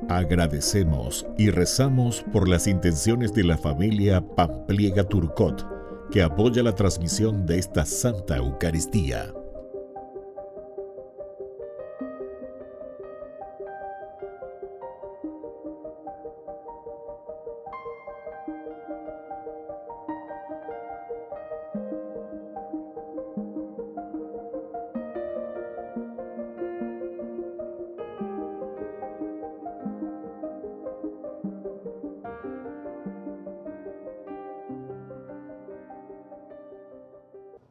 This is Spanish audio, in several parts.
Agradecemos y rezamos por las intenciones de la familia Pampliega Turcot, que apoya la transmisión de esta Santa Eucaristía.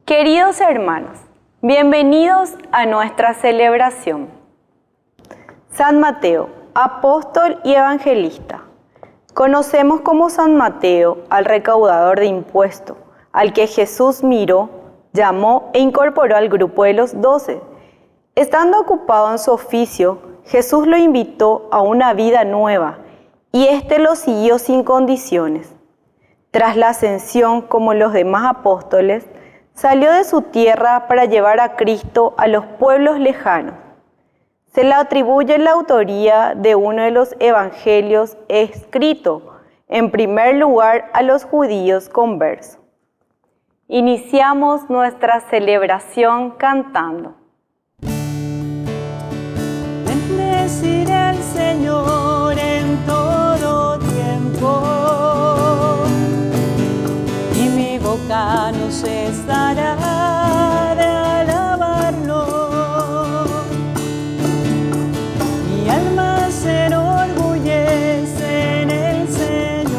Queridos hermanos, bienvenidos a nuestra celebración. San Mateo, apóstol y evangelista. Conocemos como San Mateo al recaudador de impuestos, al que Jesús miró, llamó e incorporó al grupo de los 12. Estando ocupado en su oficio, Jesús lo invitó a una vida nueva y éste lo siguió sin condiciones. Tras la ascensión, como los demás apóstoles, salió de su tierra para llevar a Cristo a los pueblos lejanos. Se le atribuye la autoría de uno de los evangelios escrito, en primer lugar, a los judíos conversos. Iniciamos nuestra celebración cantando. Bendeciré al Señor en todo tiempo, y mi boca no cesará de alabarlo. Mi alma se enorgullece en el Señor,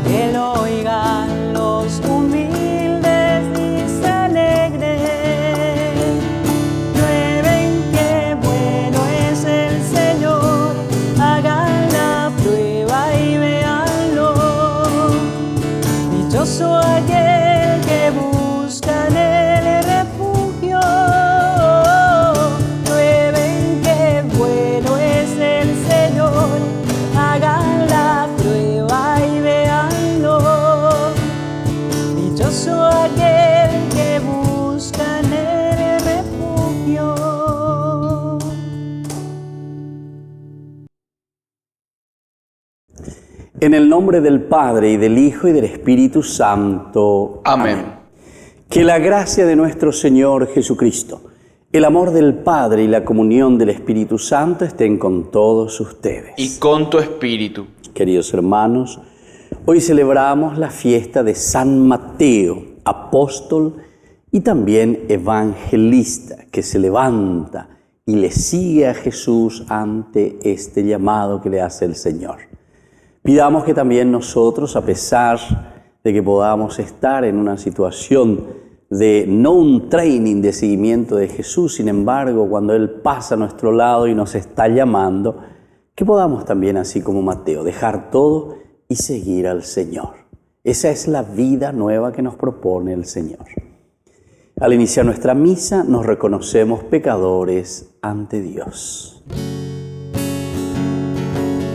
que lo oigan los humildes y se alegren. Prueben qué bueno es el Señor, hagan la prueba y véanlo. Dichoso aquel que busca en él refugio. Prueben qué bueno es el Señor, hagan la prueba y véanlo. Dichoso aquel que busca en él refugio. En el nombre del Padre, y del Hijo, y del Espíritu Santo. Amén. Que la gracia de nuestro Señor Jesucristo, el amor del Padre y la comunión del Espíritu Santo estén con todos ustedes. Y con tu espíritu. Queridos hermanos, hoy celebramos la fiesta de San Mateo, apóstol y también evangelista, que se levanta y le sigue a Jesús ante este llamado que le hace el Señor. Pidamos que también nosotros, a pesar de que podamos estar en una situación de no un training de seguimiento de Jesús, sin embargo, cuando Él pasa a nuestro lado y nos está llamando, que podamos también, así como Mateo, dejar todo y seguir al Señor. Esa es la vida nueva que nos propone el Señor. Al iniciar nuestra misa, nos reconocemos pecadores ante Dios.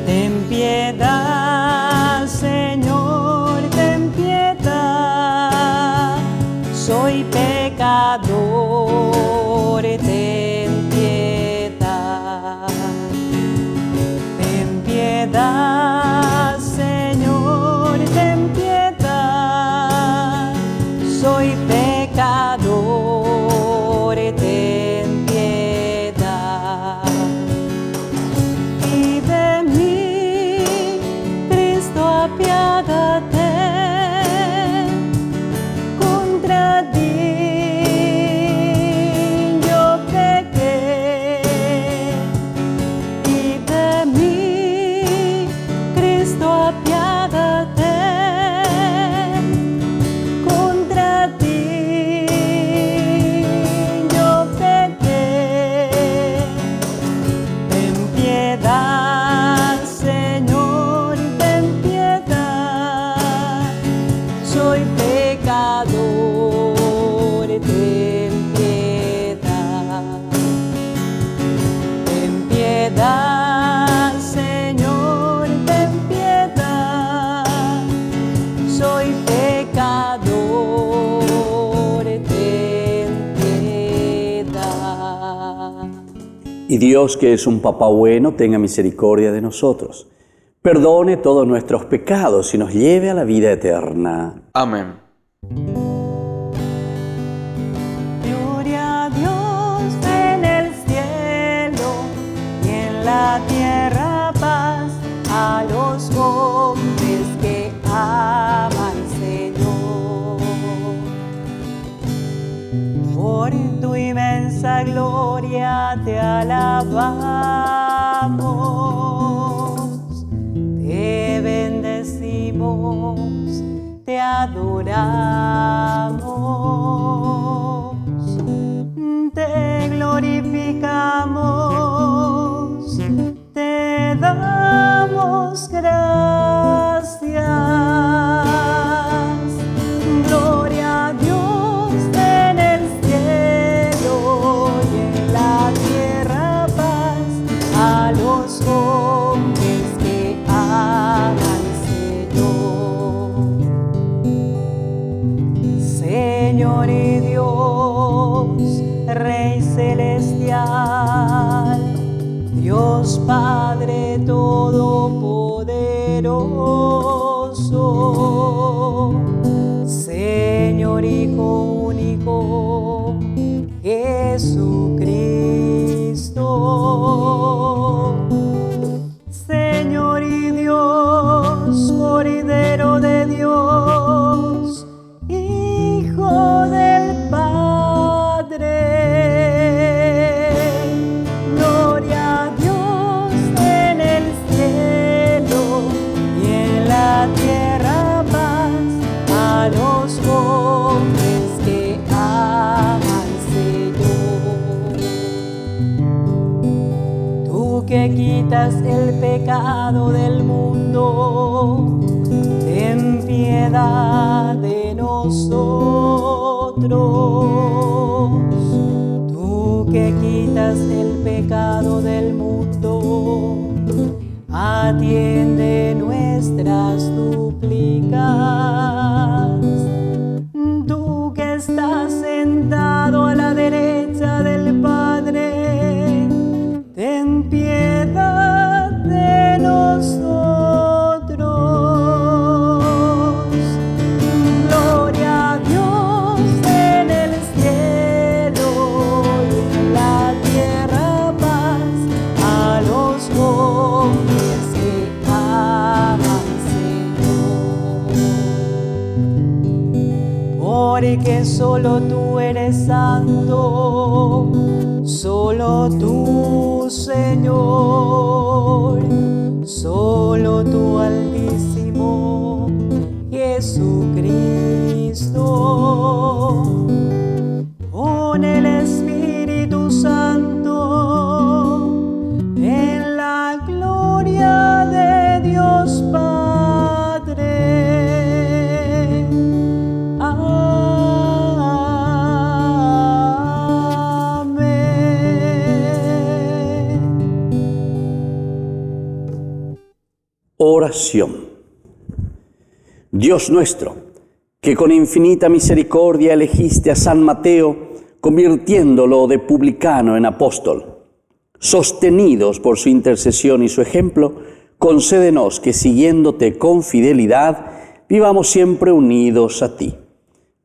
Ten piedad, Señor, ten piedad. Soy pecador, ten piedad. Ten piedad, Señor, ten piedad. Soy pecador, ten piedad. Y de mí, Cristo, apiádate. Contra ti yo pequé. Y de mí, Dios, que es un Papá bueno, tenga misericordia de nosotros, perdone todos nuestros pecados y nos lleve a la vida eterna. Amén. Gloria a Dios en el cielo y en la tierra paz a los hombres que aman, Señor. Por tu inmensa gloria te alabamos, te bendecimos, te adoramos, te glorificamos, te damos gracias. Gloria a Dios en el cielo y en la tierra paz a los hombres que aman, Señor y Dios, Rey celestial, Dios Padre todopoderoso, Señor Hijo único, Jesucristo, Señor y Dios, Cordero de Dios, Hijo del Padre. Gloria a Dios en el cielo y en la tierra paz a los hombres que aman, Señor. Tú que quitas el pecado del mundo, ten piedad de nosotros. Tú que quitas el pecado del mundo, atiende nuestras súplicas. Tú que estás sentado a la derecha del Padre, ten piedad de nosotros. Gloria a Dios en el cielo y en la tierra paz a los hombres que aman, Señor. Porque solo tú eres santo, solo tú, Señor, solo tú, Altísimo Jesucristo, con el Espíritu Santo, en la gloria de Dios Padre. Oración. Dios nuestro, que con infinita misericordia elegiste a San Mateo, convirtiéndolo de publicano en apóstol, sostenidos por su intercesión y su ejemplo, concédenos que siguiéndote con fidelidad, vivamos siempre unidos a ti.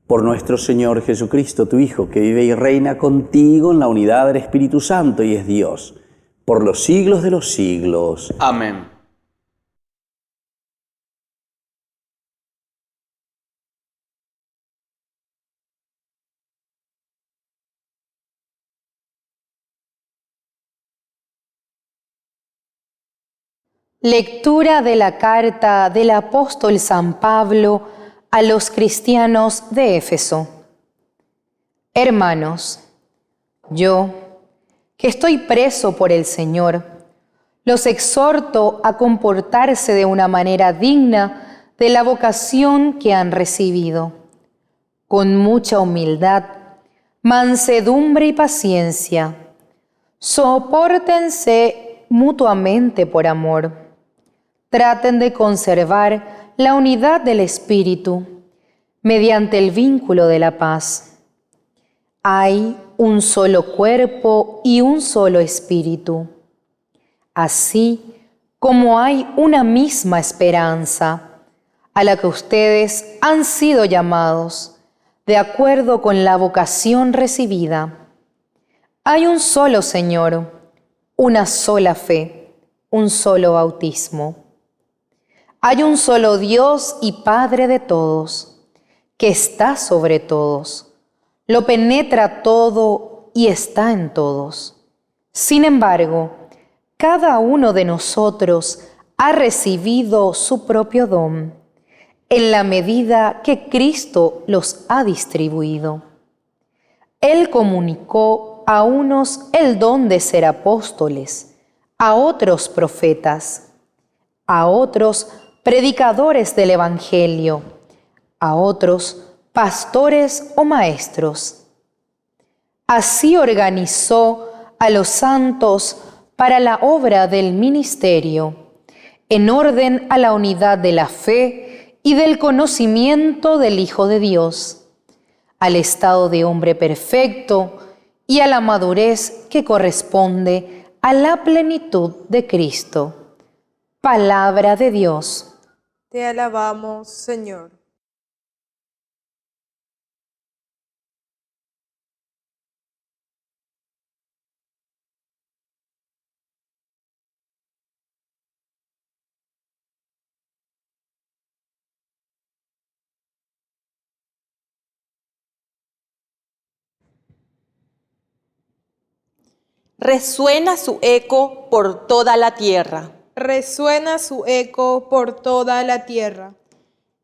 Por nuestro Señor Jesucristo, tu Hijo, que vive y reina contigo en la unidad del Espíritu Santo y es Dios, por los siglos de los siglos. Amén. Lectura de la carta del apóstol San Pablo a los cristianos de Éfeso. Hermanos, yo, que estoy preso por el Señor, los exhorto a comportarse de una manera digna de la vocación que han recibido, con mucha humildad, mansedumbre y paciencia. Sopórtense mutuamente por amor. Traten de conservar la unidad del Espíritu mediante el vínculo de la paz. Hay un solo cuerpo y un solo espíritu. Así como hay una misma esperanza a la que ustedes han sido llamados, de acuerdo con la vocación recibida. Hay un solo Señor, una sola fe, un solo bautismo. Hay un solo Dios y Padre de todos, que está sobre todos, lo penetra todo y está en todos. Sin embargo, cada uno de nosotros ha recibido su propio don, en la medida que Cristo los ha distribuido. Él comunicó a unos el don de ser apóstoles, a otros profetas, a otros predicadores del Evangelio, a otros pastores o maestros. Así organizó a los santos para la obra del ministerio, en orden a la unidad de la fe y del conocimiento del Hijo de Dios, al estado de hombre perfecto y a la madurez que corresponde a la plenitud de Cristo. Palabra de Dios. Te alabamos, Señor. Resuena su eco por toda la tierra. Resuena su eco por toda la tierra.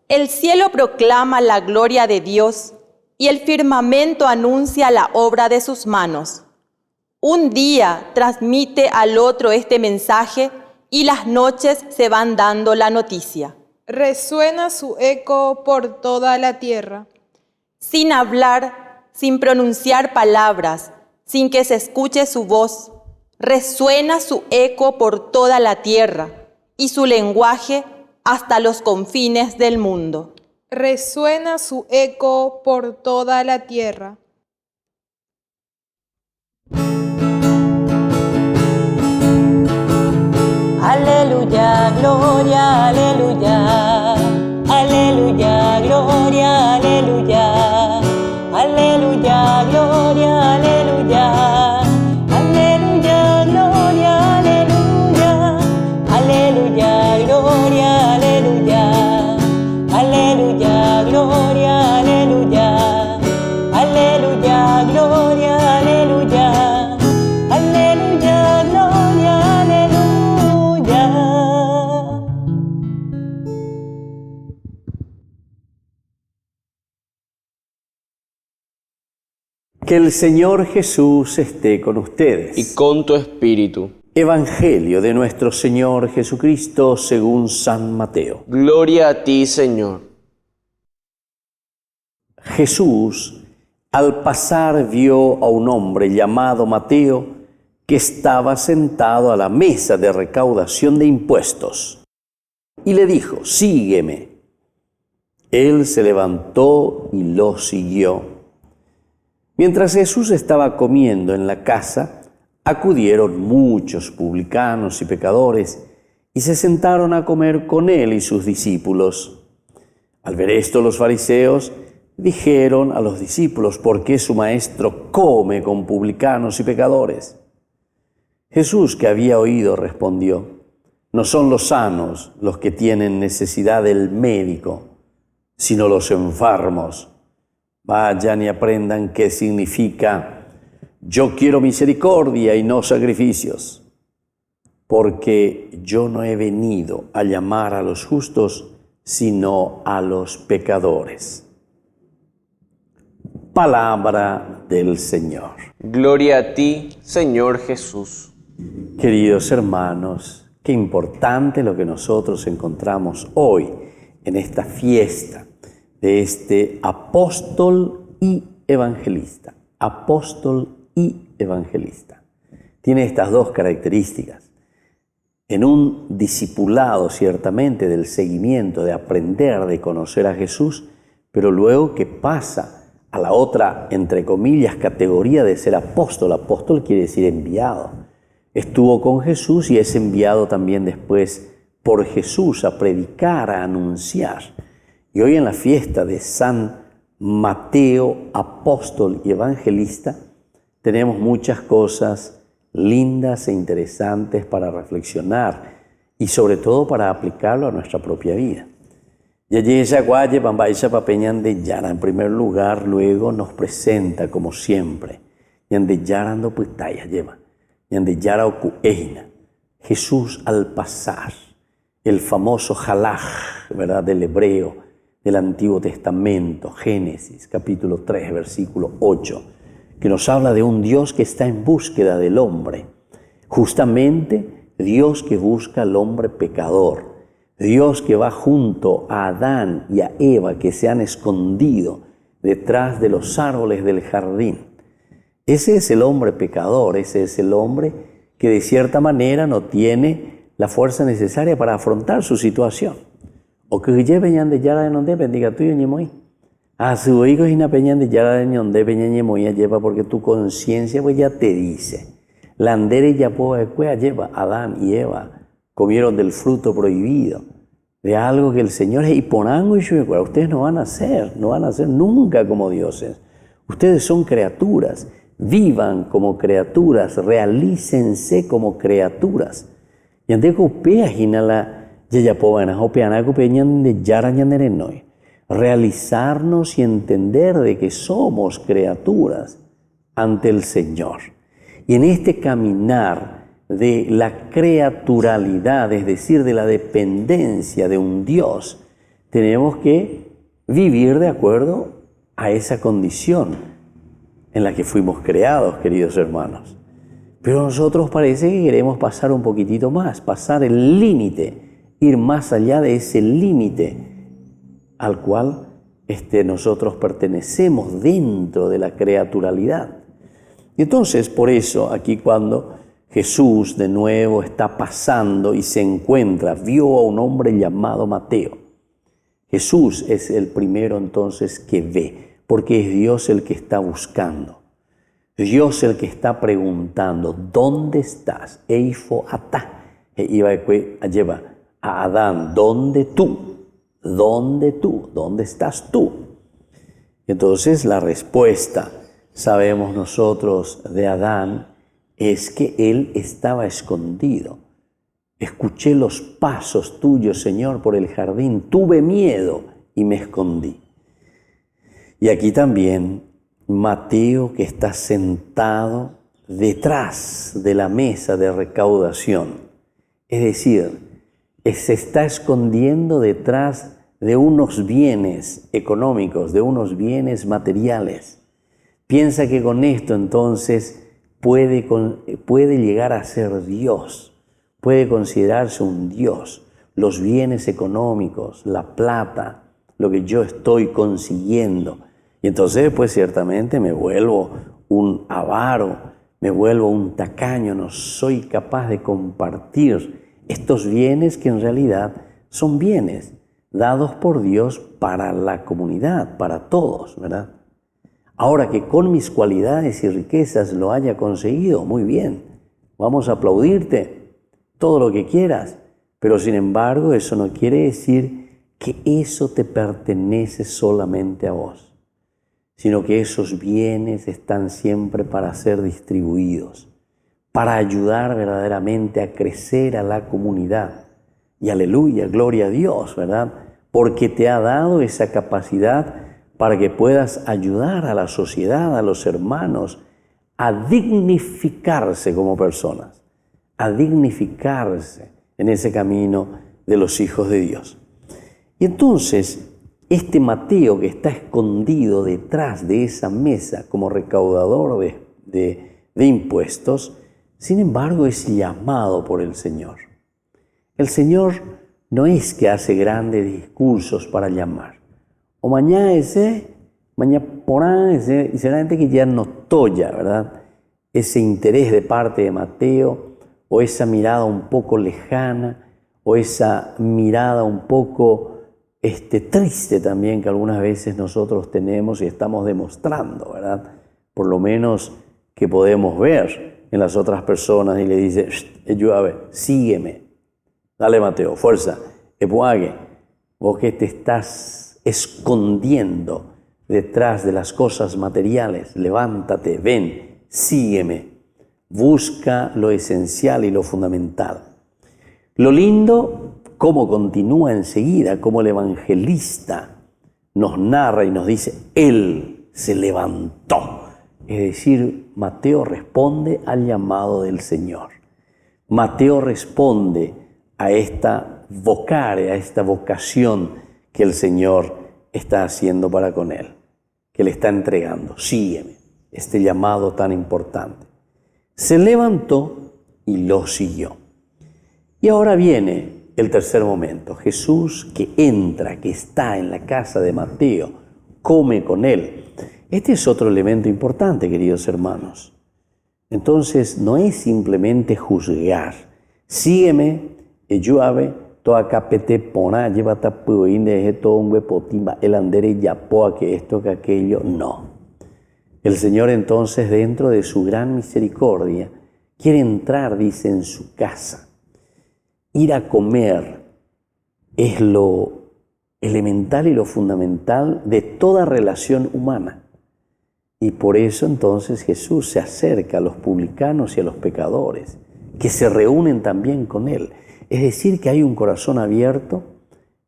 El cielo proclama la gloria de Dios y el firmamento anuncia la obra de sus manos. Un día transmite al otro este mensaje y las noches se van dando la noticia. Resuena su eco por toda la tierra. Sin hablar, sin pronunciar palabras, sin que se escuche su voz, resuena su eco por toda la tierra y su lenguaje hasta los confines del mundo. Resuena su eco por toda la tierra. Aleluya, gloria, aleluya. Aleluya, gloria, aleluya. Aleluya, gloria, aleluya. Aleluya, gloria, aleluya. Aleluya, gloria, aleluya. Aleluya, gloria, aleluya. Aleluya, gloria, aleluya. Aleluya, gloria, aleluya. Que el Señor Jesús esté con ustedes. Y con tu espíritu. Evangelio de nuestro Señor Jesucristo según San Mateo. Gloria a ti, Señor. Jesús, al pasar, vio a un hombre llamado Mateo que estaba sentado a la mesa de recaudación de impuestos y le dijo: sígueme. Él se levantó y lo siguió. Mientras Jesús estaba comiendo en la casa, acudieron muchos publicanos y pecadores y se sentaron a comer con él y sus discípulos. Al ver esto, los fariseos dijeron a los discípulos: ¿por qué su maestro come con publicanos y pecadores? Jesús, que había oído, respondió: no son los sanos los que tienen necesidad del médico, sino los enfermos. Vayan y aprendan qué significa: yo quiero misericordia y no sacrificios, porque yo no he venido a llamar a los justos, sino a los pecadores. Palabra del Señor. Gloria a ti, Señor Jesús. Queridos hermanos, qué importante lo que nosotros encontramos hoy en esta fiesta de este apóstol y evangelista. Apóstol y evangelista. Tiene estas dos características. En un discipulado, ciertamente, del seguimiento, de aprender, de conocer a Jesús, pero luego que pasa a la otra, entre comillas, categoría de ser apóstol. Apóstol quiere decir enviado. Estuvo con Jesús y es enviado también después por Jesús a predicar, a anunciar. Y hoy en la fiesta de San Mateo, apóstol y evangelista, tenemos muchas cosas lindas e interesantes para reflexionar y sobre todo para aplicarlo a nuestra propia vida. En primer lugar, luego nos presenta, como siempre, Jesús al pasar, el famoso jalaj, ¿verdad?, del hebreo, del Antiguo Testamento, Génesis, capítulo 3, versículo 8, que nos habla de un Dios que está en búsqueda del hombre. Justamente Dios que busca al hombre pecador, Dios que va junto a Adán y a Eva que se han escondido detrás de los árboles del jardín. Ese es el hombre pecador, ese es el hombre que de cierta manera no tiene la fuerza necesaria para afrontar su situación. O que lleven de yara en donde bendiga tú y ñemoy. A su hijo y na peña de yara en donde peña ñemoy lleva porque tu conciencia pues ya te dice. La andere ya puede lleva Adán y Eva comieron del fruto prohibido, de algo que el Señor y ponango y shuekura. Ustedes no van a ser nunca como dioses. Ustedes son criaturas, vivan como criaturas, realícense como criaturas. Y ante copea ginala realizarnos y entender de que somos criaturas ante el Señor. Y en este caminar de la creaturalidad, es decir, de la dependencia de un Dios, tenemos que vivir de acuerdo a esa condición en la que fuimos creados, queridos hermanos. Pero nosotros parece que queremos pasar un poquitito más, pasar el límite, ir más allá de ese límite al cual nosotros pertenecemos dentro de la creaturalidad. Y entonces, por eso, aquí cuando Jesús de nuevo está pasando y se encuentra, vio a un hombre llamado Mateo. Jesús es el primero entonces que ve, porque es Dios el que está buscando. Dios el que está preguntando, ¿dónde estás? Eifo atá. Iba a llevar a Adán, ¿dónde tú? ¿Dónde tú? ¿Dónde estás tú? Entonces la respuesta, sabemos nosotros, de Adán, es que él estaba escondido. Escuché los pasos tuyos, Señor, por el jardín, tuve miedo y me escondí. Y aquí también Mateo, que está sentado detrás de la mesa de recaudación, es decir, se está escondiendo detrás de unos bienes económicos, de unos bienes materiales. Piensa que con esto entonces puede llegar a ser Dios, puede considerarse un Dios. Los bienes económicos, la plata, lo que yo estoy consiguiendo. Y entonces pues ciertamente me vuelvo un avaro, me vuelvo un tacaño, no soy capaz de compartir estos bienes que en realidad son bienes dados por Dios para la comunidad, para todos, ¿verdad? Ahora que con mis cualidades y riquezas lo haya conseguido, muy bien, vamos a aplaudirte todo lo que quieras, pero sin embargo eso no quiere decir que eso te pertenece solamente a vos, sino que esos bienes están siempre para ser distribuidos, para ayudar verdaderamente a crecer a la comunidad. Y aleluya, gloria a Dios, ¿verdad? Porque te ha dado esa capacidad para que puedas ayudar a la sociedad, a los hermanos, a dignificarse como personas, a dignificarse en ese camino de los hijos de Dios. Y entonces, este Mateo que está escondido detrás de esa mesa como recaudador de impuestos, sin embargo es llamado por el Señor. El Señor no es que hace grandes discursos para llamar. O mañana porán ese, y seguramente que ya notó ya, ¿verdad? Ese interés de parte de Mateo, o esa mirada un poco lejana, o esa mirada un poco triste también que algunas veces nosotros tenemos y estamos demostrando, ¿verdad? Por lo menos que podemos ver en las otras personas y le dice, ayúdame, sígueme. Dale, Mateo, fuerza, epuague. Vos que te estás escondiendo detrás de las cosas materiales, levántate, ven, sígueme. Busca lo esencial y lo fundamental. Lo lindo, cómo continúa enseguida, cómo el evangelista nos narra y nos dice, Él se levantó. Es decir, Mateo responde al llamado del Señor. Mateo responde a esta vocare, a esta vocación que el Señor está haciendo para con él, que le está entregando. Sígueme, este llamado tan importante. Se levantó y lo siguió. Y ahora viene el tercer momento. Jesús que entra, que está en la casa de Mateo, come con él. Este es otro elemento importante, queridos hermanos. Entonces, no es simplemente juzgar. Sígueme, ayúdame, toda capete pona, llévata puin de todo un huepotimba, el andere yapoa, que esto, que aquello. No. El Señor entonces, dentro de su gran misericordia, quiere entrar, dice, en su casa. Ir a comer es lo elemental y lo fundamental de toda relación humana. Y por eso entonces Jesús se acerca a los publicanos y a los pecadores, que se reúnen también con Él. Es decir, que hay un corazón abierto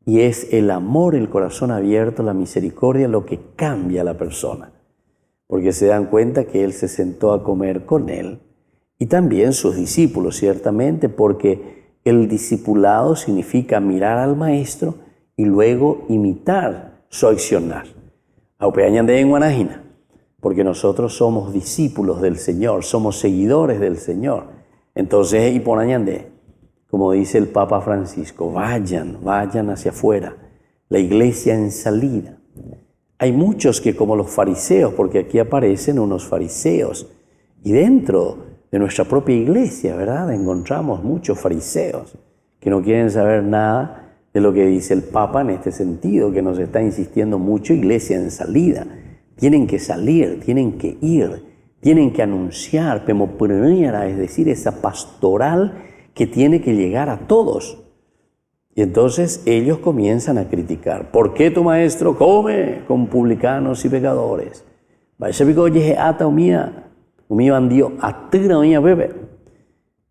y es el amor, el corazón abierto, la misericordia, lo que cambia a la persona. Porque se dan cuenta que Él se sentó a comer con Él y también sus discípulos, ciertamente, porque el discipulado significa mirar al Maestro y luego imitar su accionar. Aupeañande en Guanajina. Porque nosotros somos discípulos del Señor, somos seguidores del Señor. Entonces, y por añade, como dice el Papa Francisco, vayan hacia afuera, la iglesia en salida. Hay muchos que como los fariseos, porque aquí aparecen unos fariseos, y dentro de nuestra propia iglesia, ¿verdad? Encontramos muchos fariseos que no quieren saber nada de lo que dice el Papa en este sentido, que nos está insistiendo mucho, iglesia en salida. Tienen que salir, tienen que ir, tienen que anunciar, es decir, esa pastoral que tiene que llegar a todos. Y entonces ellos comienzan a criticar. ¿Por qué tu maestro come con publicanos y pecadores?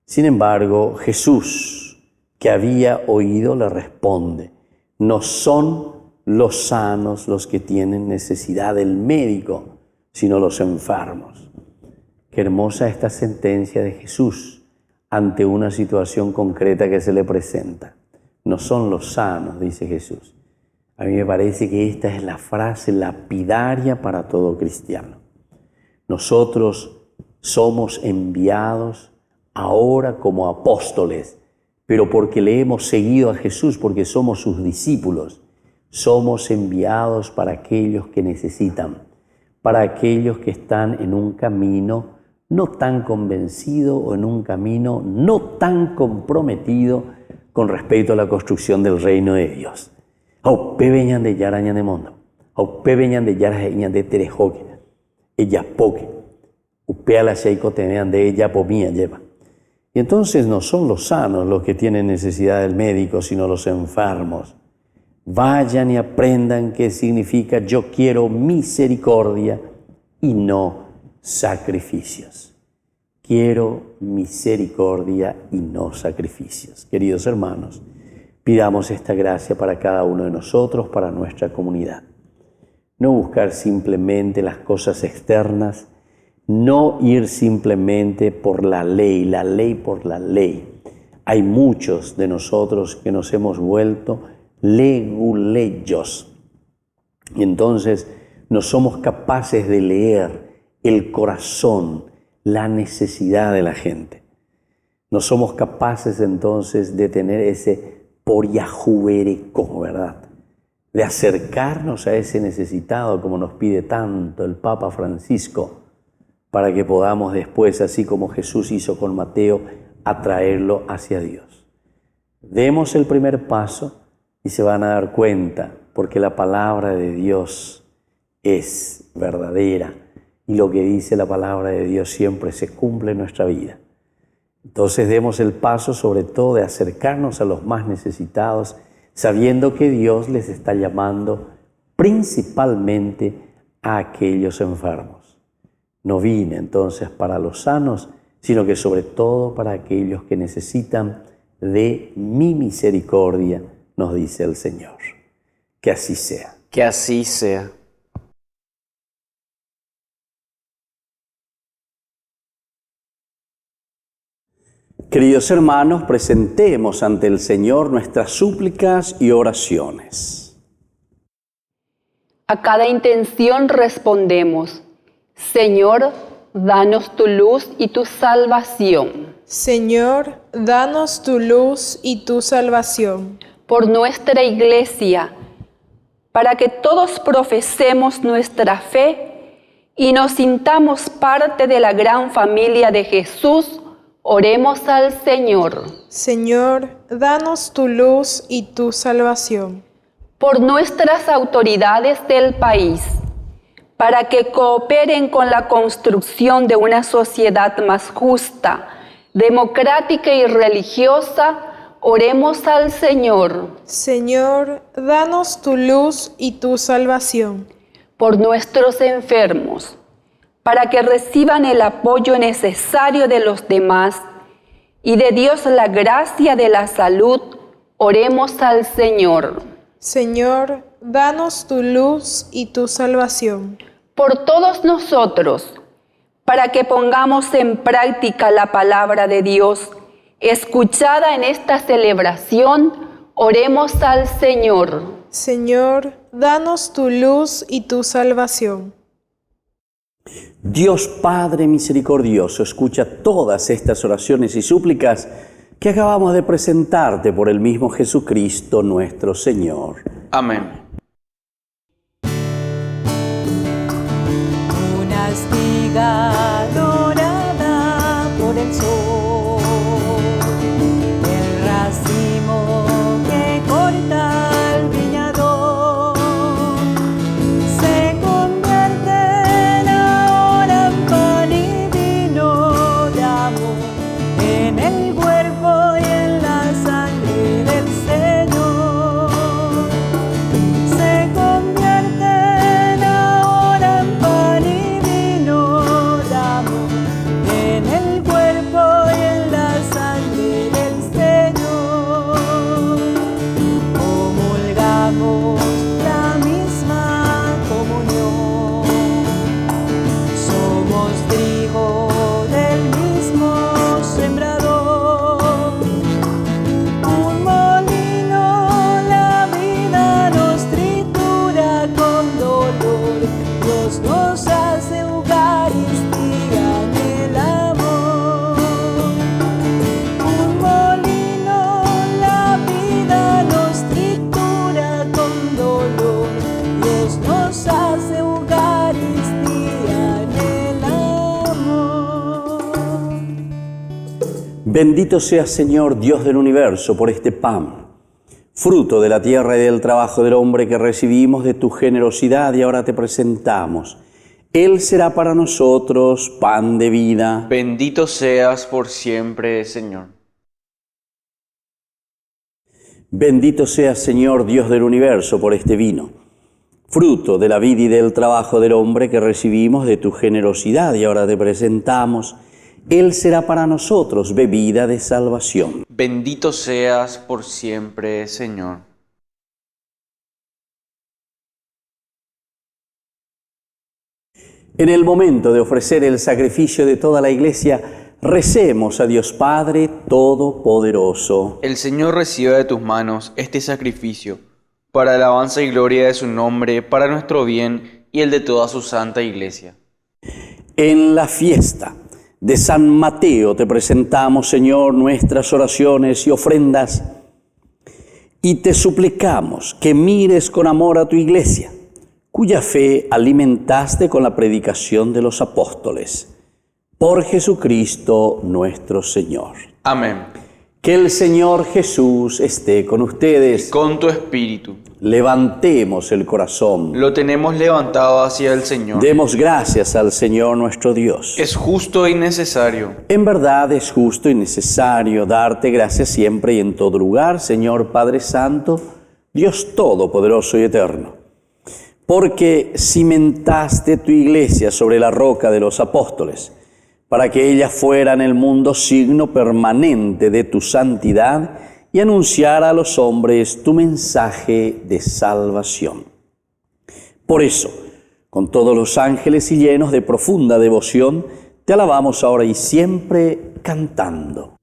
Sin embargo, Jesús, que había oído, le responde, no son los sanos los que tienen necesidad del médico, sino los enfermos. Qué hermosa esta sentencia de Jesús ante una situación concreta que se le presenta. No son los sanos, dice Jesús. A mí me parece que esta es la frase lapidaria para todo cristiano. Nosotros somos enviados ahora como apóstoles, pero porque le hemos seguido a Jesús, porque somos sus discípulos. Somos enviados para aquellos que necesitan, para aquellos que están en un camino no tan convencido o en un camino no tan comprometido con respecto a la construcción del reino de Dios. Aupe veñan de yaraña de mondo, aupe veñan de yaraña de terejoque, ella poque, upe a la sheico tenean de ella pomía lleva. Y entonces no son los sanos los que tienen necesidad del médico, sino los enfermos. Vayan y aprendan qué significa yo quiero misericordia y no sacrificios. Quiero misericordia y no sacrificios. Queridos hermanos, pidamos esta gracia para cada uno de nosotros, para nuestra comunidad. No buscar simplemente las cosas externas, no ir simplemente por la ley por la ley. Hay muchos de nosotros que nos hemos vuelto leguleyos. Y entonces no somos capaces de leer el corazón, la necesidad de la gente. No somos capaces entonces de tener ese poriajuvereco, ¿verdad? De acercarnos a ese necesitado como nos pide tanto el Papa Francisco, para que podamos después, así como Jesús hizo con Mateo, atraerlo hacia Dios. Demos el primer paso y se van a dar cuenta, porque la palabra de Dios es verdadera y lo que dice la palabra de Dios siempre se cumple en nuestra vida. Entonces demos el paso sobre todo de acercarnos a los más necesitados, sabiendo que Dios les está llamando principalmente a aquellos enfermos. No vine entonces para los sanos, sino que sobre todo para aquellos que necesitan de mi misericordia, nos dice el Señor. Que así sea. Que así sea. Queridos hermanos, presentemos ante el Señor nuestras súplicas y oraciones. A cada intención respondemos: Señor, danos tu luz y tu salvación. Señor, danos tu luz y tu salvación. Por nuestra Iglesia, para que todos profesemos nuestra fe y nos sintamos parte de la gran familia de Jesús, oremos al Señor. Señor, danos tu luz y tu salvación. Por nuestras autoridades del país, para que cooperen con la construcción de una sociedad más justa, democrática y religiosa, oremos al Señor. Señor, danos tu luz y tu salvación. Por nuestros enfermos, para que reciban el apoyo necesario de los demás y de Dios la gracia de la salud, oremos al Señor. Señor, danos tu luz y tu salvación. Por todos nosotros, para que pongamos en práctica la palabra de Dios, escuchada en esta celebración, oremos al Señor. Señor, danos tu luz y tu salvación. Dios Padre misericordioso, escucha todas estas oraciones y súplicas que acabamos de presentarte por el mismo Jesucristo nuestro Señor. Amén. Una espiga dorada por el sol, el racimo que corta el viñador, se convierten ahora en pan y vino de amor, en el cuerpo y en la sangre del Señor. Se convierten ahora en pan y vino de amor, en el cuerpo y en la sangre del Señor. Comulgamos la misma comunión, somos trigo del mismo sembrador. Un molino la vida nos tritura con dolor, Dios nos hace Eucaristía en el amor. Un molino la vida nos tritura con dolor, Dios nos hace Eucaristía en el amor. Bendito seas, Señor, Dios del universo, por este pan, fruto de la tierra y del trabajo del hombre que recibimos de tu generosidad y ahora te presentamos. Él será para nosotros pan de vida. Bendito seas por siempre, Señor. Bendito seas, Señor, Dios del universo, por este vino, fruto de la vida y del trabajo del hombre que recibimos de tu generosidad y ahora te presentamos. Él será para nosotros bebida de salvación. Bendito seas por siempre, Señor. En el momento de ofrecer el sacrificio de toda la Iglesia, recemos a Dios Padre Todopoderoso. El Señor reciba de tus manos este sacrificio, para alabanza y gloria de su nombre, para nuestro bien y el de toda su santa Iglesia. En la fiesta de San Mateo te presentamos, Señor, nuestras oraciones y ofrendas y te suplicamos que mires con amor a tu Iglesia, cuya fe alimentaste con la predicación de los apóstoles. Por Jesucristo nuestro Señor. Amén. Que el Señor Jesús esté con ustedes. Con tu espíritu. Levantemos el corazón. Lo tenemos levantado hacia el Señor. Demos gracias al Señor nuestro Dios. Es justo y necesario. En verdad es justo y necesario darte gracias siempre y en todo lugar, Señor Padre Santo, Dios Todopoderoso y Eterno. Porque cimentaste tu iglesia sobre la roca de los apóstoles, para que ella fuera en el mundo signo permanente de tu santidad y anunciara a los hombres tu mensaje de salvación. Por eso, con todos los ángeles y llenos de profunda devoción, te alabamos ahora y siempre cantando.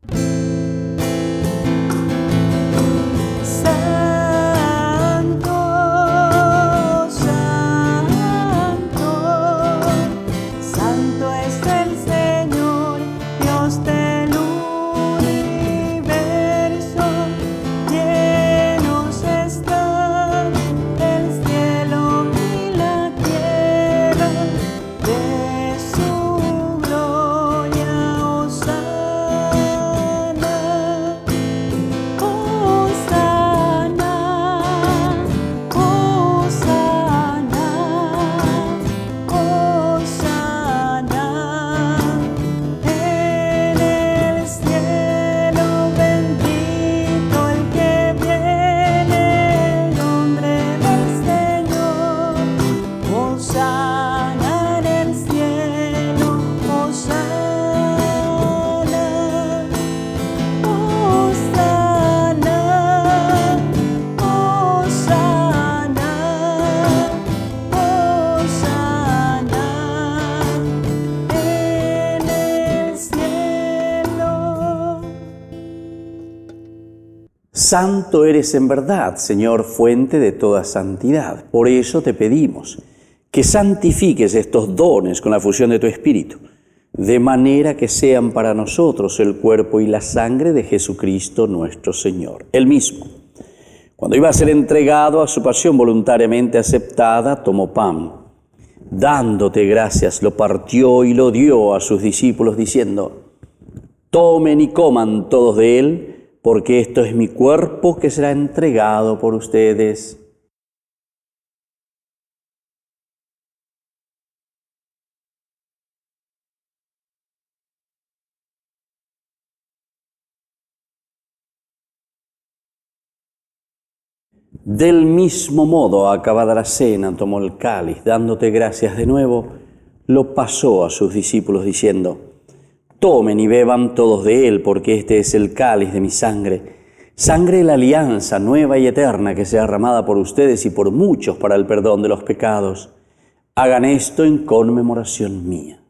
Santo eres en verdad, Señor, fuente de toda santidad. Por eso te pedimos que santifiques estos dones con la fusión de tu Espíritu, de manera que sean para nosotros el cuerpo y la sangre de Jesucristo nuestro Señor. Él mismo, cuando iba a ser entregado a su pasión voluntariamente aceptada, tomó pan. Dándote gracias, lo partió y lo dio a sus discípulos, diciendo: tomen y coman todos de él, porque esto es mi cuerpo que será entregado por ustedes. Del mismo modo, acabada la cena, tomó el cáliz, dándote gracias de nuevo, lo pasó a sus discípulos diciendo: tomen y beban todos de él, porque este es el cáliz de mi sangre, sangre de la alianza nueva y eterna que sea derramada por ustedes y por muchos para el perdón de los pecados. Hagan esto en conmemoración mía.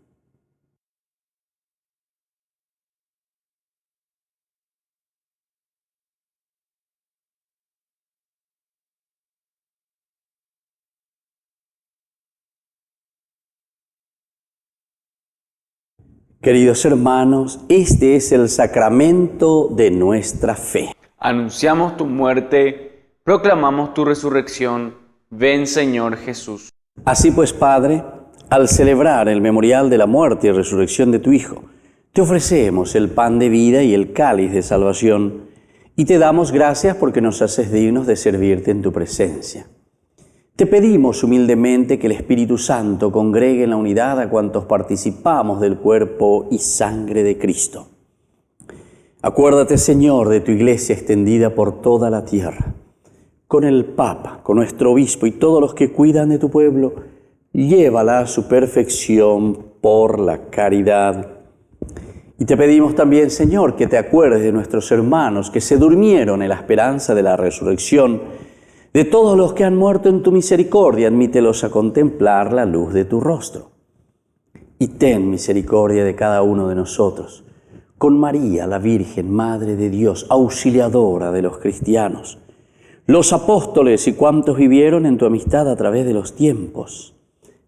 Queridos hermanos, este es el sacramento de nuestra fe. Anunciamos tu muerte, proclamamos tu resurrección. Ven, Señor Jesús. Así pues, Padre, al celebrar el memorial de la muerte y resurrección de tu Hijo, te ofrecemos el pan de vida y el cáliz de salvación, y te damos gracias porque nos haces dignos de servirte en tu presencia. Te pedimos humildemente que el Espíritu Santo congregue en la unidad a cuantos participamos del cuerpo y sangre de Cristo. Acuérdate, Señor, de tu iglesia extendida por toda la tierra, con el Papa, con nuestro obispo y todos los que cuidan de tu pueblo, llévala a su perfección por la caridad. Y te pedimos también, Señor, que te acuerdes de nuestros hermanos que se durmieron en la esperanza de la resurrección. De todos los que han muerto en tu misericordia, admítelos a contemplar la luz de tu rostro. Y ten misericordia de cada uno de nosotros, con María, la Virgen, Madre de Dios, auxiliadora de los cristianos, los apóstoles y cuantos vivieron en tu amistad a través de los tiempos.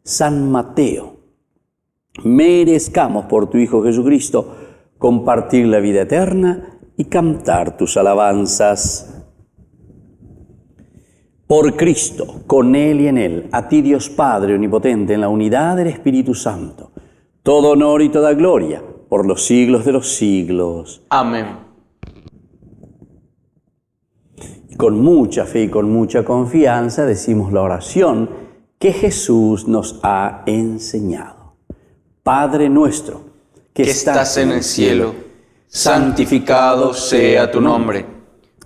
San Mateo, merezcamos por tu Hijo Jesucristo compartir la vida eterna y cantar tus alabanzas. Por Cristo, con Él y en Él, a ti Dios Padre Omnipotente, en la unidad del Espíritu Santo, todo honor y toda gloria, por los siglos de los siglos. Amén. Con mucha fe y con mucha confianza decimos la oración que Jesús nos ha enseñado. Padre nuestro, que estás en el cielo, santificado sea tu nombre.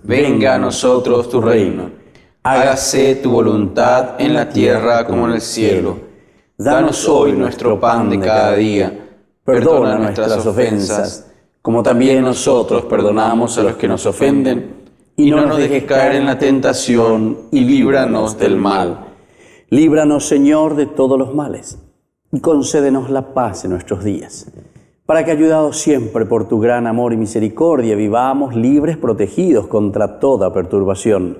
Venga a nosotros tu reino. Hágase tu voluntad en la tierra como en el cielo. Danos hoy nuestro pan de cada día. Perdona nuestras ofensas, como también nosotros perdonamos a los que nos ofenden. Y no nos dejes caer en la tentación, y líbranos del mal. Líbranos, Señor, de todos los males, y concédenos la paz en nuestros días, para que, ayudados siempre por tu gran amor y misericordia, vivamos libres, protegidos contra toda perturbación,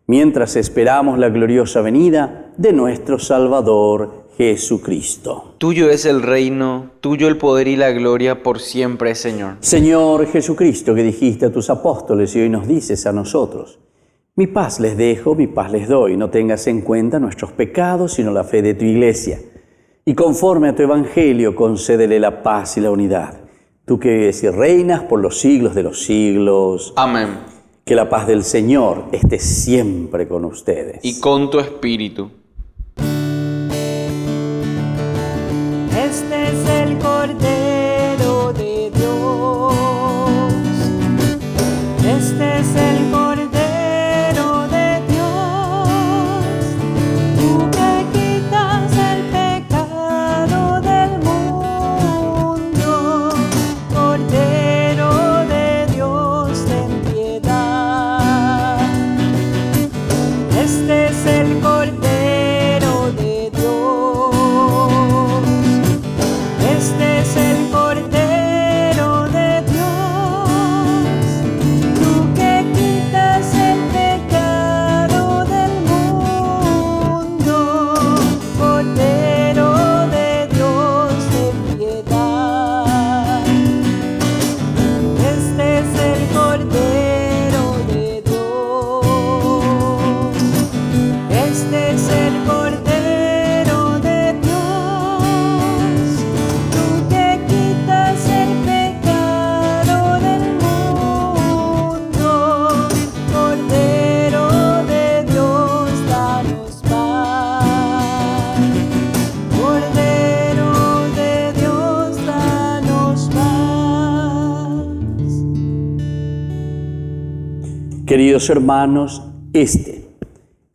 mientras esperamos la gloriosa venida de nuestro Salvador Jesucristo. Tuyo es el reino, tuyo el poder y la gloria por siempre, Señor. Señor Jesucristo, que dijiste a tus apóstoles y hoy nos dices a nosotros: mi paz les dejo, mi paz les doy. No tengas en cuenta nuestros pecados, sino la fe de tu Iglesia. Y conforme a tu Evangelio, concédele la paz y la unidad. Tú que vives y reinas por los siglos de los siglos. Amén. Que la paz del Señor esté siempre con ustedes. Y con tu espíritu. Este es el Cordero de Dios. Este es el Cordero de Dios. Tú que quitas el pecado del mundo. Cordero de Dios, ten piedad. Este es el Cordero de Dios. Este es el Cordero de Dios, tú que quitas el pecado del mundo. Cordero de Dios, ten piedad. Este es el Cordero de Dios. Este es el Cordero de Dios, tú que quitas el pecado del mundo. Cordero de Dios, danos paz. Cordero de Dios, danos paz. Queridos hermanos, este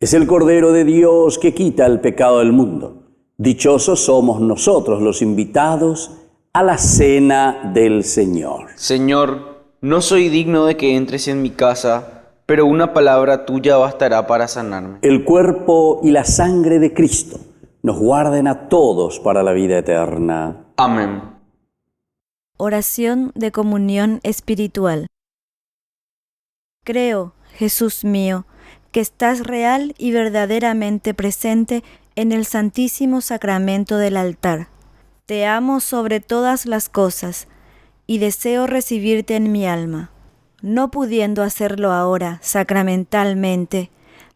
es el Cordero de Dios que quita el pecado del mundo. Dichosos somos nosotros los invitados a la cena del Señor. Señor, no soy digno de que entres en mi casa, pero una palabra tuya bastará para sanarme. El cuerpo y la sangre de Cristo nos guarden a todos para la vida eterna. Amén. Oración de comunión espiritual. Creo, Jesús mío, que estás real y verdaderamente presente en el Santísimo Sacramento del altar. Te amo sobre todas las cosas y deseo recibirte en mi alma. No pudiendo hacerlo ahora sacramentalmente,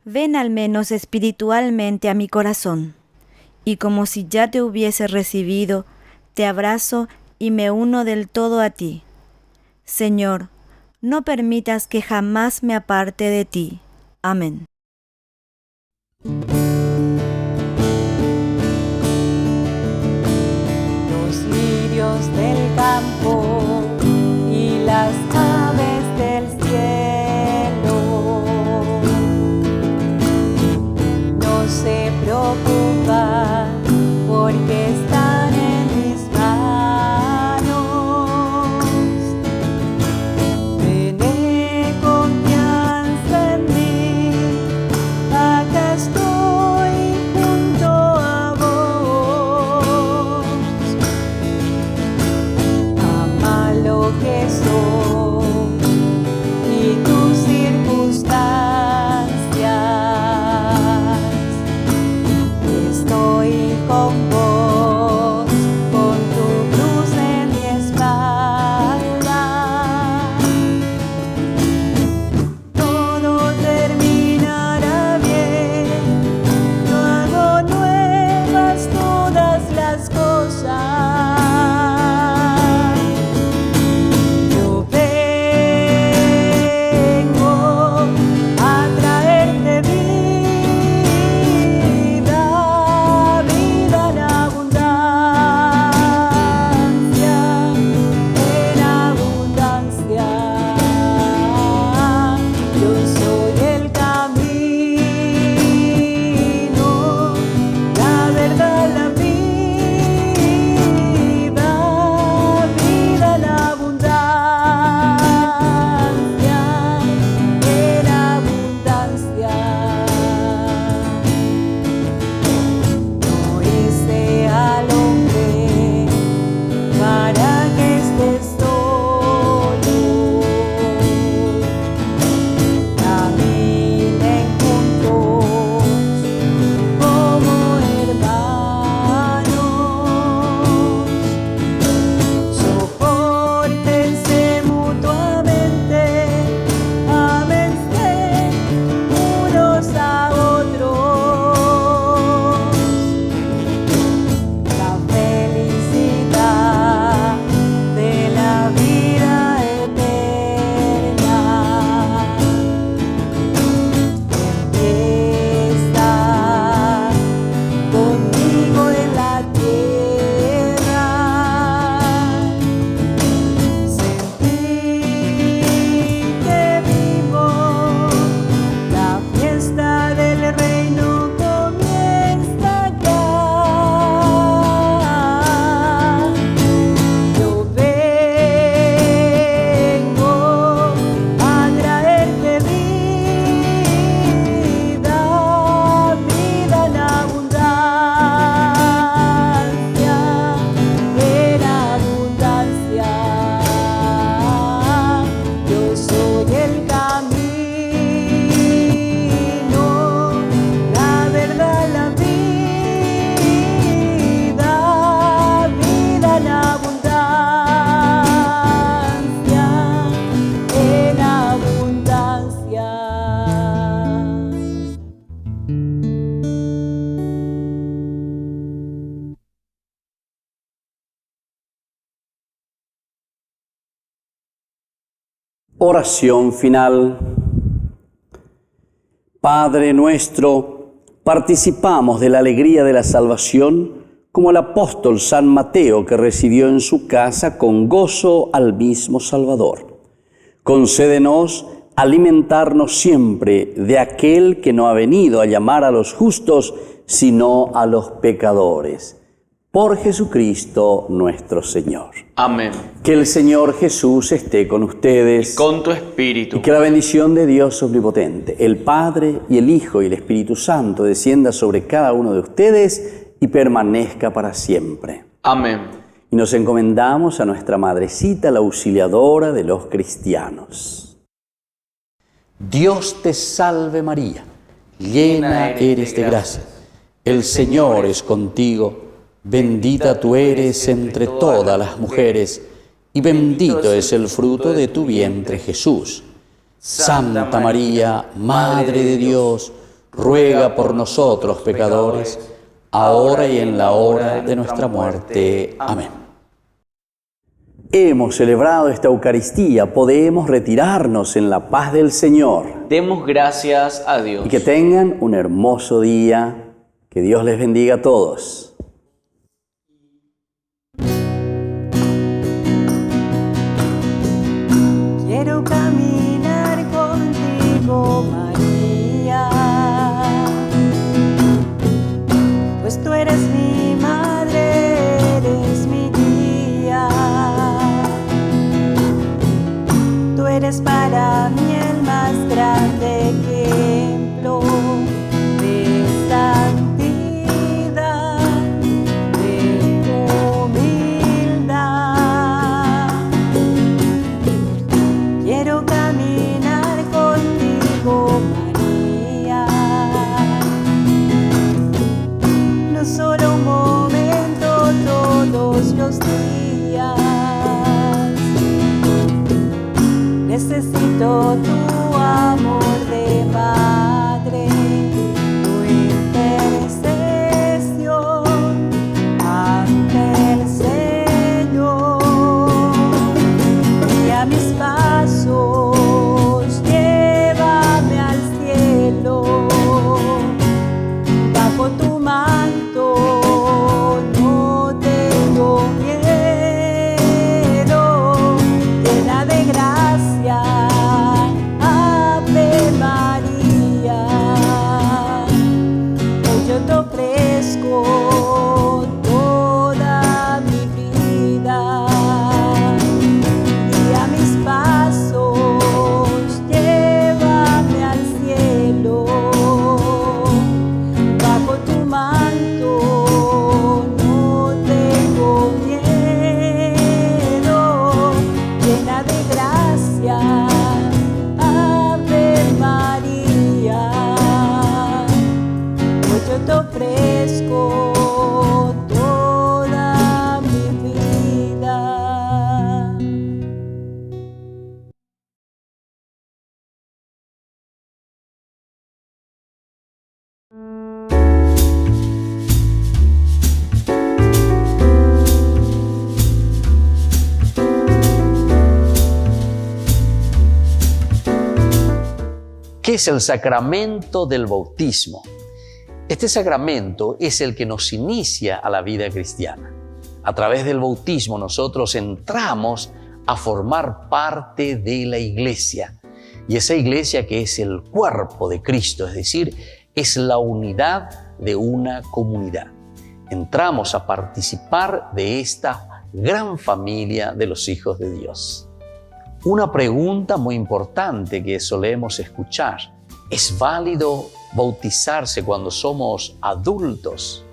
ven al menos espiritualmente a mi corazón. Y como si ya te hubiese recibido, te abrazo y me uno del todo a ti. Señor, no permitas que jamás me aparte de ti. Amén. Los lirios del campo y las aves del cielo no se preocupan porque están en mis manos. Tené confianza en mí, Oración final. Padre nuestro, participamos de la alegría de la salvación como el apóstol San Mateo, que recibió en su casa con gozo al mismo Salvador. Concédenos alimentarnos siempre de aquel que no ha venido a llamar a los justos, sino a los pecadores. Por Jesucristo nuestro Señor. Amén. Que el Señor Jesús esté con ustedes. Y con tu espíritu. Y que la bendición de Dios omnipotente, el Padre y el Hijo y el Espíritu Santo descienda sobre cada uno de ustedes y permanezca para siempre. Amén. Y nos encomendamos a nuestra Madrecita, la auxiliadora de los cristianos. Dios te salve María, llena eres de gracia. El Señor es contigo, bendita tú eres entre todas las mujeres, y bendito es el fruto de tu vientre Jesús. Santa María, Madre de Dios, ruega por nosotros pecadores, ahora y en la hora de nuestra muerte. Amén. Hemos celebrado esta Eucaristía, podemos retirarnos en la paz del Señor. Demos gracias a Dios. Y que tengan un hermoso día. Que Dios les bendiga a todos. Quiero caminar contigo, María, pues tú eres mi madre, eres mi guía. Tú eres para mí el más grande ejemplo de santidad, de humildad. Quiero caminar contigo, María, no solo un momento, todos los días. Necesito tu amor de madre, tu intercesión ante el Señor. Guía mis pasos, llévame al cielo, bajo tu manto no tengo miedo, llena de gracia, Ave María. Hoy yo te ofrezco toda mi vida. Guía mis pasos, llévame al cielo, bajo tu manto no tengo miedo, llena de gracia, Ave María. Hoy yo te ofrezco toda mi vida. ¿Qué es el sacramento del bautismo? Este sacramento es el que nos inicia a la vida cristiana. A través del bautismo nosotros entramos a formar parte de la iglesia. Y esa iglesia que es el cuerpo de Cristo, es decir, es la unidad de una comunidad. Entramos a participar de esta gran familia de los hijos de Dios. Una pregunta muy importante que solemos escuchar: ¿es válido bautizarse cuando somos adultos?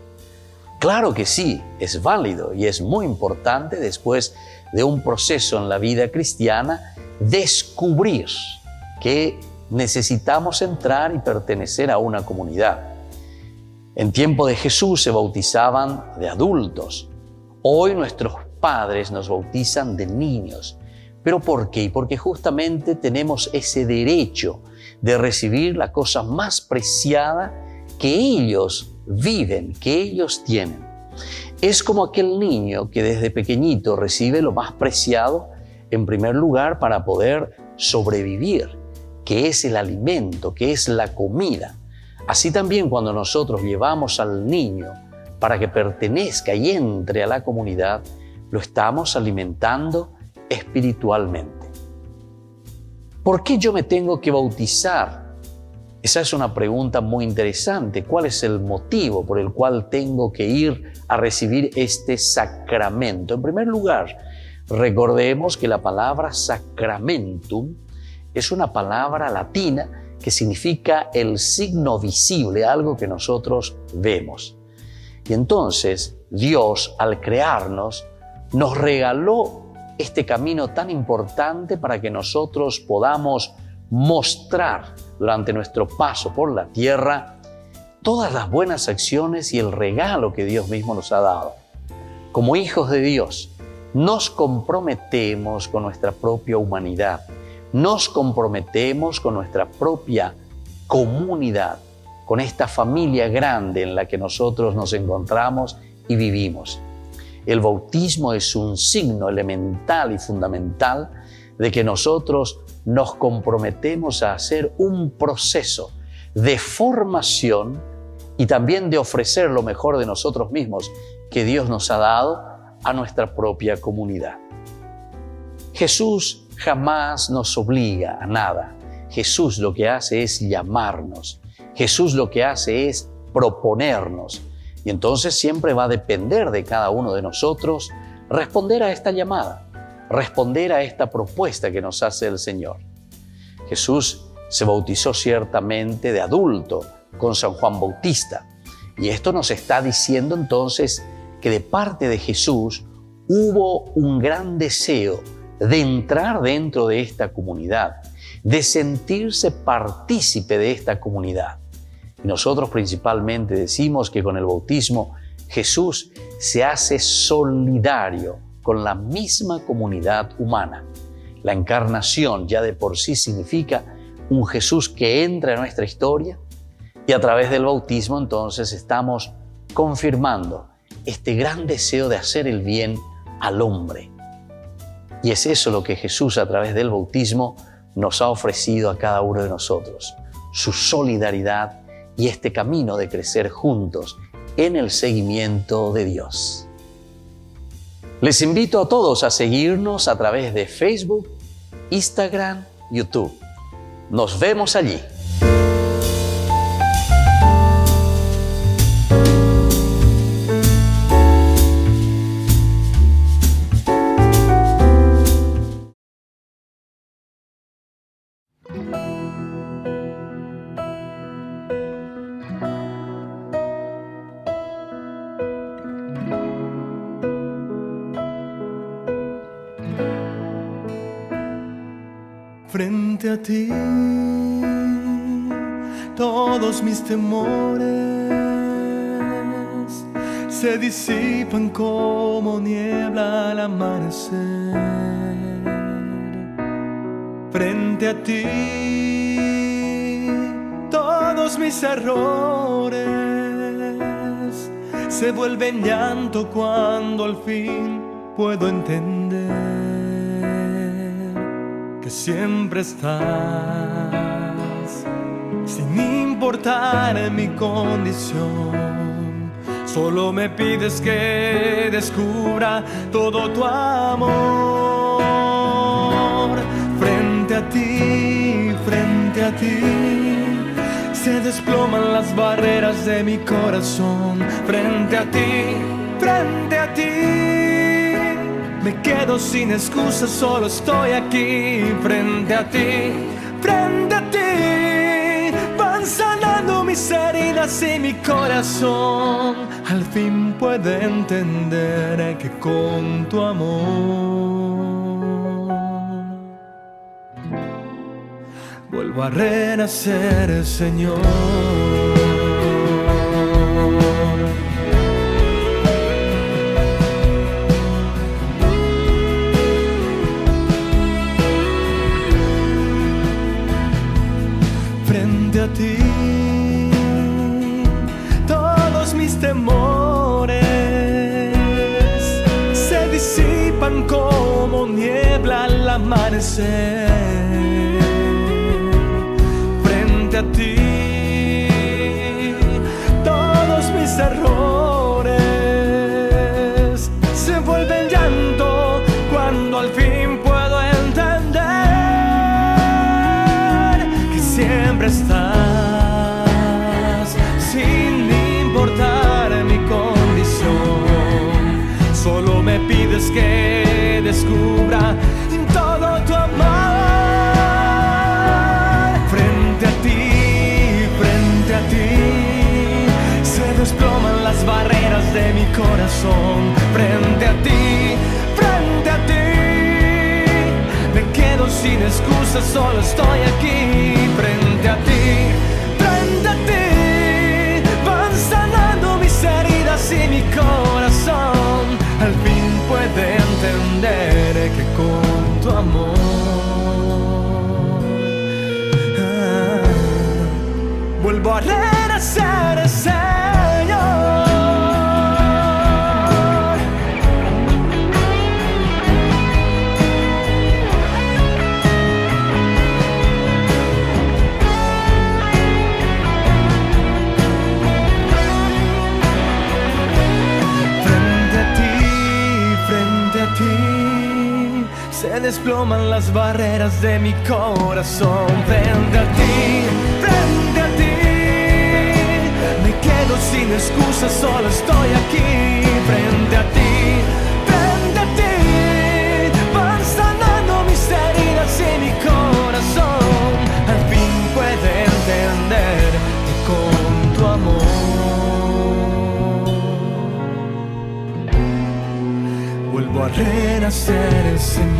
Claro que sí, es válido y es muy importante después de un proceso en la vida cristiana descubrir que necesitamos entrar y pertenecer a una comunidad. En tiempo de Jesús se bautizaban de adultos. Hoy nuestros padres nos bautizan de niños. ¿Pero por qué? Porque justamente tenemos ese derecho de recibir la cosa más preciada que ellos viven, que ellos tienen. Es como aquel niño que desde pequeñito recibe lo más preciado, en primer lugar, para poder sobrevivir, que es el alimento, que es la comida. Así también cuando nosotros llevamos al niño para que pertenezca y entre a la comunidad, lo estamos alimentando espiritualmente. ¿Por qué yo me tengo que bautizar? Esa es una pregunta muy interesante. ¿Cuál es el motivo por el cual tengo que ir a recibir este sacramento? En primer lugar, recordemos que la palabra sacramentum es una palabra latina que significa el signo visible, algo que nosotros vemos. Y entonces Dios, al crearnos, nos regaló este camino tan importante para que nosotros podamos mostrar durante nuestro paso por la tierra todas las buenas acciones y el regalo que Dios mismo nos ha dado. Como hijos de Dios, nos comprometemos con nuestra propia humanidad, nos comprometemos con nuestra propia comunidad, con esta familia grande en la que nosotros nos encontramos y vivimos. El bautismo es un signo elemental y fundamental de que nosotros nos comprometemos a hacer un proceso de formación y también de ofrecer lo mejor de nosotros mismos que Dios nos ha dado a nuestra propia comunidad. Jesús jamás nos obliga a nada. Jesús lo que hace es llamarnos. Jesús lo que hace es proponernos. Y entonces siempre va a depender de cada uno de nosotros responder a esta llamada, responder a esta propuesta que nos hace el Señor. Jesús se bautizó ciertamente de adulto con San Juan Bautista. Y esto nos está diciendo entonces que de parte de Jesús hubo un gran deseo de entrar dentro de esta comunidad, de sentirse partícipe de esta comunidad. Y nosotros principalmente decimos que con el bautismo Jesús se hace solidario con la misma comunidad humana. La encarnación ya de por sí significa un Jesús que entra en nuestra historia y a través del bautismo entonces estamos confirmando este gran deseo de hacer el bien al hombre. Y es eso lo que Jesús a través del bautismo nos ha ofrecido a cada uno de nosotros, su solidaridad y este camino de crecer juntos en el seguimiento de Dios. Les invito a todos a seguirnos a través de Facebook, Instagram, YouTube. Nos vemos allí. Frente a ti, todos mis temores se disipan como niebla al amanecer. Frente a ti, todos mis errores se vuelven llanto cuando al fin puedo entender que siempre estás, sin importar mi condición. Solo me pides que descubra todo tu amor. Frente a ti, se desploman las barreras de mi corazón. Frente a ti, me quedo sin excusas, solo estoy aquí. Frente a ti, van sanando mis heridas y mi corazón al fin puede entender que con tu amor vuelvo a renacer, Señor. Frente a ti, todos mis temores se disipan como niebla al amanecer. Frente a ti, todos mis errores se vuelven llanto cuando al fin puedo entender que siempre estás, sin importar mi condición. Solo me pides que descubra todo tu amor. Frente a ti, se desploman las barreras de mi corazón. Frente a ti, me quedo sin excusas, solo estoy aquí. Frente a ti, van sanando mis heridas y mi corazón al fin puede entender que con tu amor vuelvo a renacer, Señor. Se desploman las barreras de mi corazón. Frente a ti, me quedo sin excusas, solo estoy aquí. Frente a ti, van sanando mis heridas y mi corazón al fin puede entender que con tu amor vuelvo a renacer, Señor.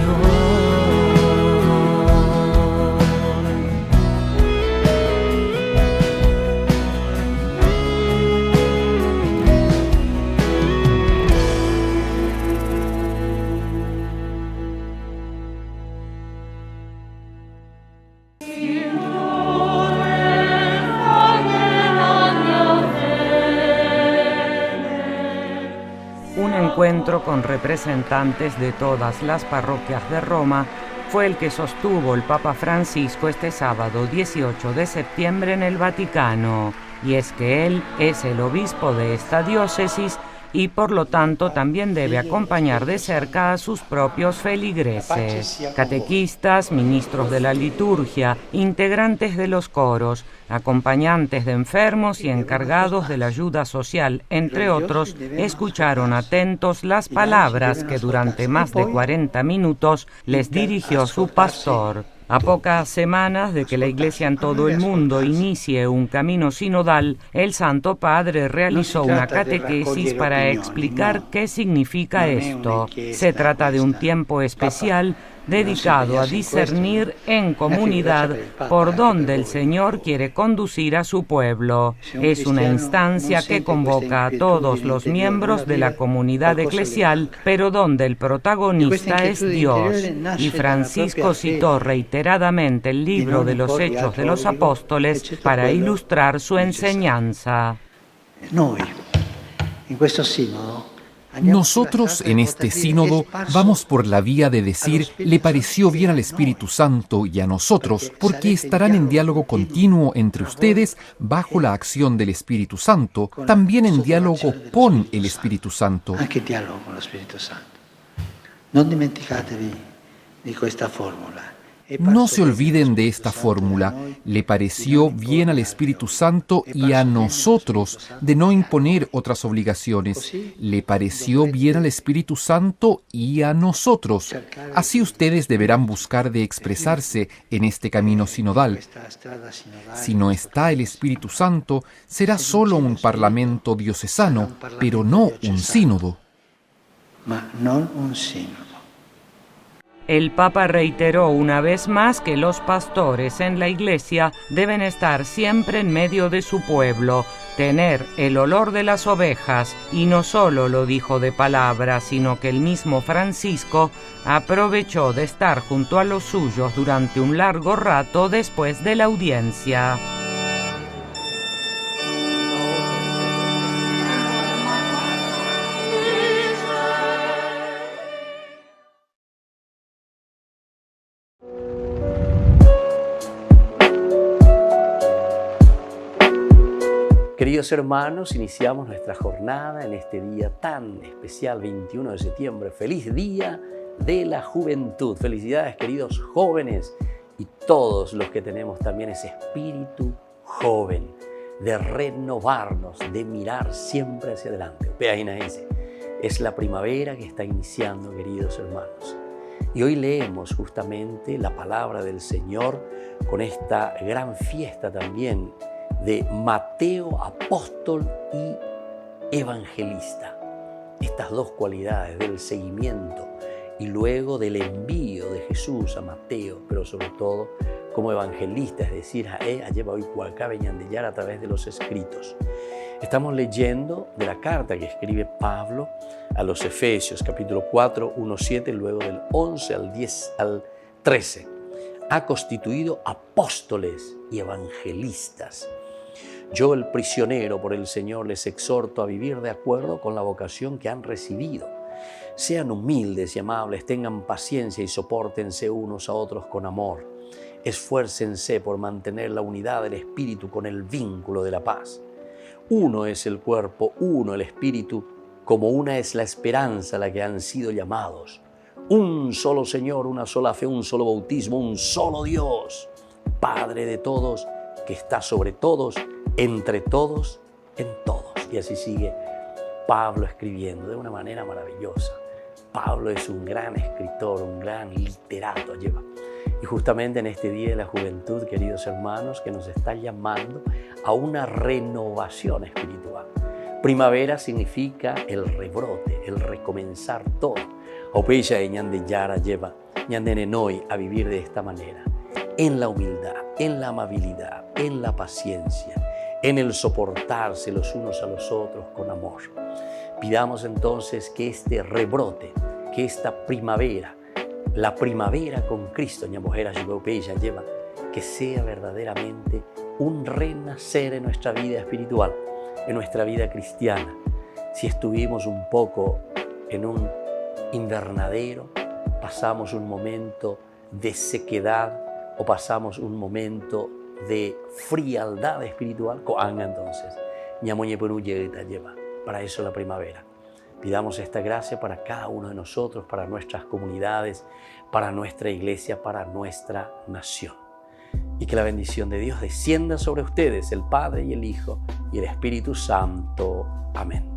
Encuentro con representantes de todas las parroquias de Roma fue el que sostuvo el Papa Francisco este sábado 18 de septiembre en el Vaticano, y es que él es el obispo de esta diócesis y por lo tanto también debe acompañar de cerca a sus propios feligreses, catequistas, ministros de la liturgia, integrantes de los coros, acompañantes de enfermos y encargados de la ayuda social, entre otros, escucharon atentos las palabras que durante más de 40 minutos les dirigió su pastor. A pocas semanas de que la Iglesia en todo el mundo inicie un camino sinodal, el Santo Padre realizó una catequesis para explicar qué significa esto. Se trata de un tiempo especial dedicado a discernir en comunidad por dónde el Señor quiere conducir a su pueblo. Es una instancia que convoca a todos los miembros de la comunidad eclesial, pero donde el protagonista es Dios. Y Francisco citó reiteradamente el libro de los Hechos de los Apóstoles para ilustrar su enseñanza. Nosotros en este sínodo vamos por la vía de decir le pareció bien al Espíritu Santo y a nosotros porque estarán en diálogo continuo entre ustedes bajo la acción del Espíritu Santo, también en diálogo con el Espíritu Santo. Non dimenticatevi di questa fórmula. No se olviden de esta fórmula. Le pareció bien al Espíritu Santo y a nosotros de no imponer otras obligaciones. Le pareció bien al Espíritu Santo y a nosotros. Así ustedes deberán buscar de expresarse en este camino sinodal. Si no está el Espíritu Santo, será solo un parlamento diocesano, pero no un sínodo. El Papa reiteró una vez más que los pastores en la Iglesia deben estar siempre en medio de su pueblo, tener el olor de las ovejas, y no solo lo dijo de palabra, sino que el mismo Francisco aprovechó de estar junto a los suyos durante un largo rato después de la audiencia. Queridos hermanos, iniciamos nuestra jornada en este día tan especial, 21 de septiembre. Feliz Día de la Juventud. Felicidades, queridos jóvenes y todos los que tenemos también ese espíritu joven de renovarnos, de mirar siempre hacia adelante. Es la primavera que está iniciando, queridos hermanos. Y hoy leemos justamente la palabra del Señor con esta gran fiesta también de Mateo, apóstol y evangelista. Estas dos cualidades del seguimiento y luego del envío de Jesús a Mateo, pero sobre todo como evangelista, es decir, a través de los escritos. Estamos leyendo de la carta que escribe Pablo a los Efesios, capítulo 4, 1, 7, luego del 11 al 10 al 13. Ha constituido apóstoles y evangelistas. Yo, el prisionero por el Señor, les exhorto a vivir de acuerdo con la vocación que han recibido. Sean humildes y amables, tengan paciencia y sopórtense unos a otros con amor. Esfuércense por mantener la unidad del Espíritu con el vínculo de la paz. Uno es el cuerpo, uno el Espíritu, como una es la esperanza a la que han sido llamados. Un solo Señor, una sola fe, un solo bautismo, un solo Dios, Padre de todos, que está sobre todos, entre todos, en todos. Y así sigue Pablo escribiendo de una manera maravillosa. Pablo es un gran escritor, un gran literato. Y justamente en este Día de la Juventud, queridos hermanos, que nos está llamando a una renovación espiritual. Primavera significa el rebrote, el recomenzar todo. Opeya y ñande yara lleva, ñande nenoi a vivir de esta manera. En la humildad, en la amabilidad, en la paciencia, en el soportarse los unos a los otros con amor. Pidamos entonces que este rebrote, que esta primavera, la primavera con Cristo, que sea verdaderamente un renacer en nuestra vida espiritual, en nuestra vida cristiana. Si estuvimos un poco en un invernadero, pasamos un momento de sequedad o pasamos un momento de frialdad espiritual, entonces, para eso la primavera. Pidamos esta gracia para cada uno de nosotros, para nuestras comunidades, para nuestra iglesia, para nuestra nación. Y que la bendición de Dios descienda sobre ustedes, el Padre y el Hijo y el Espíritu Santo. Amén.